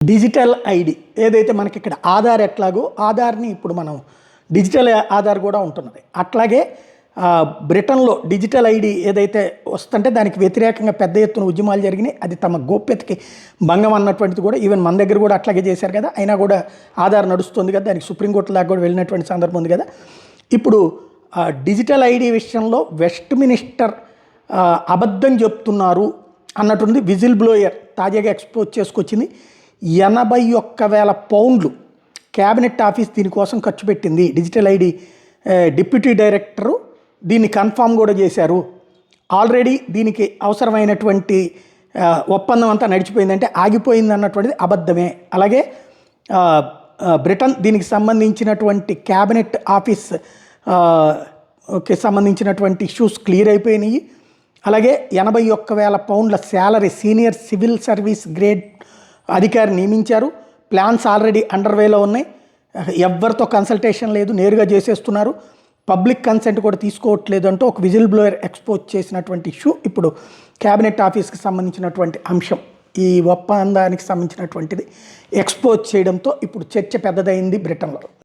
Digital ID ఏదైతే మనకి ఇక్కడ ఆధార్ ఎట్లాగో ఆధార్ని ఇప్పుడు మనం డిజిటల్ ఆధార్ కూడా ఉంటున్నది. అట్లాగే బ్రిటన్లో డిజిటల్ ఐడి ఏదైతే వస్తుంటే దానికి వ్యతిరేకంగా పెద్ద ఎత్తున ఉద్యమాలు జరిగినాయి. అది తమ గోప్యతకి భంగం అన్నటువంటిది కూడా ఈవెన్ మన దగ్గర కూడా అట్లాగే చేశారు కదా. అయినా కూడా ఆధార్ నడుస్తుంది కదా, దానికి సుప్రీంకోర్టు దాకా కూడా వెళ్ళినటువంటి సందర్భం ఉంది కదా. ఇప్పుడు డిజిటల్ ఐడి విషయంలో వెస్ట్ మినిస్టర్ అబద్ధం చెప్తున్నారు అన్నటువంటి విజిల్ బ్లోయర్ తాజాగా ఎక్స్పోజ్ చేసుకొచ్చింది. 81,000 పౌండ్లు క్యాబినెట్ ఆఫీస్ దీనికోసం ఖర్చు పెట్టింది. డిజిటల్ ఐడి డిప్యూటీ డైరెక్టరు దీన్ని కన్ఫామ్ కూడా చేశారు. ఆల్రెడీ దీనికి అవసరమైనటువంటి ఒప్పందం అంతా నడిచిపోయిందంటే ఆగిపోయింది అన్నటువంటిది అబద్ధమే. అలాగే బ్రిటన్ దీనికి సంబంధించినటువంటి క్యాబినెట్ ఆఫీస్ కి సంబంధించినటువంటి ఇష్యూస్ క్లియర్ అయిపోయినాయి. అలాగే 81,000 పౌండ్ల salary senior civil service grade అధికారి నియమించారు. ప్లాన్స్ ఆల్రెడీ అండర్వేలో ఉన్నాయి. ఎవరితో కన్సల్టేషన్ లేదు, నేరుగా చేసేస్తున్నారు. పబ్లిక్ కన్సెంట్ కూడా తీసుకోవట్లేదు అంటూ ఒక విజిల్ బ్లోయర్ ఎక్స్పోజ్ చేసినటువంటి ఇష్యూ ఇప్పుడు క్యాబినెట్ ఆఫీస్కి సంబంధించినటువంటి అంశం ఈ ఒప్పందానికి సంబంధించినటువంటిది ఎక్స్పోజ్ చేయడంతో ఇప్పుడు చర్చ పెద్దదైంది బ్రిటన్లో.